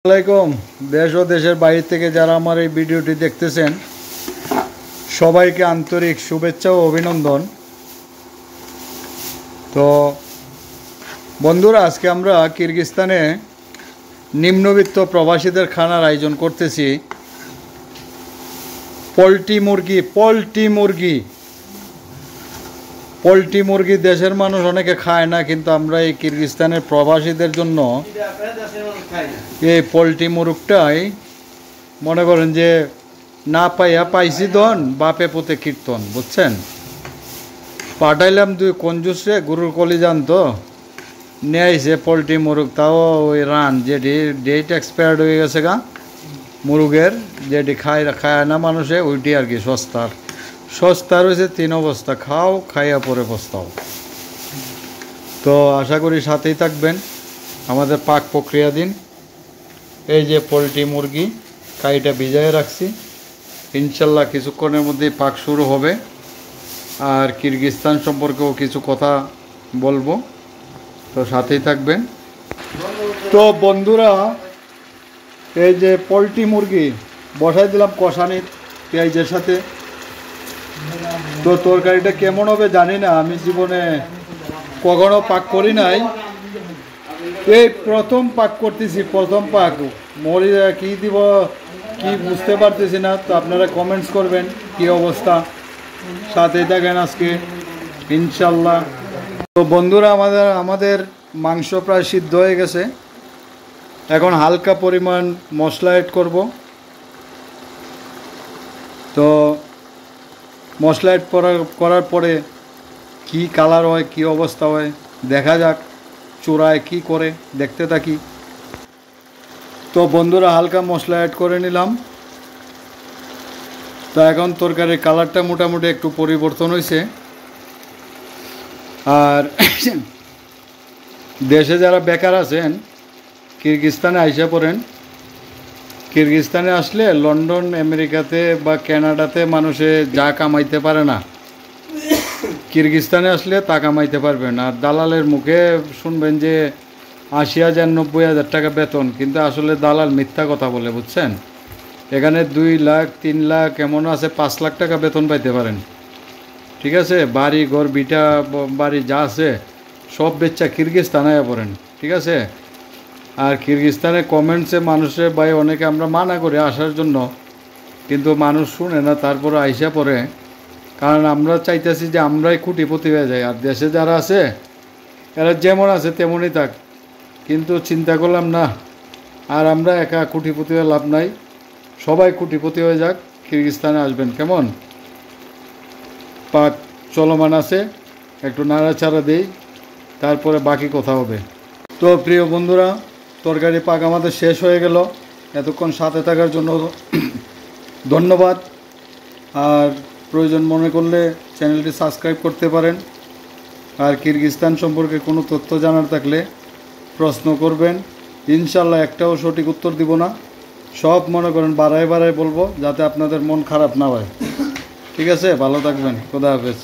আসসালামাইকুম। দেশ ও দেশের বাইরে থেকে যারা আমার এই ভিডিওটি দেখতেছেন সবাইকে আন্তরিক শুভেচ্ছা ও অভিনন্দন। তো বন্ধুরা, আজকে আমরা কিরগিজস্তানে নিম্নবিত্ত প্রবাসীদের খানার আয়োজন করতেছি। পোলট্রি মুরগি দেশের মানুষ অনেকে খায় না, কিন্তু আমরা এই কিরগিজস্তানের প্রবাসীদের জন্য এই পোলট্রি মুরগটাই মনে করেন যে না পাইয়া পাইছি ধন, বাপে পুতে কীর্তন, বুঝছেন। পাঠাইলাম দুই কঞ্জুসে গরুর কলিজান, তো নিয়ে আইসে পোলট্রি মুরগ, তাও ওই রান যেটি ডেট এক্সপায়ার্ড হয়ে গেছে গা মুরগের, যেটি খায় না মানুষে, ওইটি আর কি সস্তার হয়েছে 3 অবস্থা, খাও খাইয়া পরে পস্তাও। তো আশা করি সাথেই থাকবেন, আমাদের পাক প্রক্রিয়া দিন। এই যে পোলট্রি মুরগি কাইটা ভিজায় রাখছি, ইনশাল্লাহ কিছুক্ষণের মধ্যেই পাক শুরু হবে। আর কিরগিজস্তান সম্পর্কেও কিছু কথা বলবো, তো সাথেই থাকবেন। তো বন্ধুরা, এই যে পোলট্রি মুরগি বসাই দিলাম কষানি পেঁয়াজের সাথে। তো তরকারিটা কেমন হবে জানি না, আমি জীবনে কখনো পাক করি নাই, এই প্রথম পাক করতেছি, প্রথম পাক। মরি কী দিব কি বুঝতে পারতেছি না, তো আপনারা কমেন্টস করবেন কি অবস্থা, সাথেই থাকেন আজকে ইনশাল্লাহ। তো বন্ধুরা, আমাদের মাংস প্রায় সিদ্ধ হয়ে গেছে, এখন হালকা পরিমাণ মশলা অ্যাড করব। তো মশলা অ্যাড করার পরে কি কালার হয়, কি অবস্থা হয় দেখা যাক, চূড়ায় কি করে দেখতে থাকি। তো বন্ধুরা, হালকা মশলা অ্যাড করে নিলাম। তো এখন তরকারির কালারটা মোটামুটি একটু পরিবর্তন হয়েছে। আর দেশে যারা বেকার আছেন কিরগিজস্তানে আইসা পড়েন। কিরগিজস্তানে আসলে লন্ডন, আমেরিকাতে বা কানাডাতে মানুষে যা কামাইতে পারে না, কিরগিজস্তানে আসলে তা কামাইতে পারবেন। আর দালালের মুখে শুনবেন যে 80,000 90,000 টাকা বেতন, কিন্তু আসলে দালাল মিথ্যা কথা বলে, বুঝছেন। এখানে 2 লাখ 3 লাখ এমন আছে 5 লাখ টাকা বেতন পাইতে পারেন, ঠিক আছে। বাড়ি ঘর বিটা বাড়ি যা আছে সব বেচা কিরগিজস্তানে পড়েন, ঠিক আছে। আর কিরগিজস্তানে কমেন্টসে মানুষের ভাই অনেকে আমরা মানা করে আসার জন্য, কিন্তু মানুষ শুনে না, তারপরে আইসা পড়ে। কারণ আমরা চাইতেছি যে আমরাই কোটিপতি হয়ে যাই, আর দেশে যারা আছে এরা যেমন আছে তেমনই থাক। কিন্তু চিন্তা করলাম না, আর আমরা একা কোটিপতি হয়ে লাভ নাই, সবাই কোটিপতি হয়ে যাক, কিরগিজস্তানে আসবেন। কেমন পাক চলমান আছে, একটু নাড়াচাড়া দেই, তারপরে বাকি কথা হবে। তো প্রিয় বন্ধুরা, তরকারি পাক আমাদের শেষ হয়ে গেল। এতক্ষণ সাথে থাকার জন্য ধন্যবাদ। আর প্রয়োজন মনে করলে চ্যানেলটি সাবস্ক্রাইব করতে পারেন। আর কিরগিজস্তান সম্পর্কে কোনো তথ্য জানার থাকলে প্রশ্ন করবেন, ইনশাল্লাহ একটাও সঠিক উত্তর দিব না, সব মনে করেন বাড়ায় বলবো, যাতে আপনাদের মন খারাপ না হয়, ঠিক আছে। ভালো থাকবেন, খোদা হাফেজ।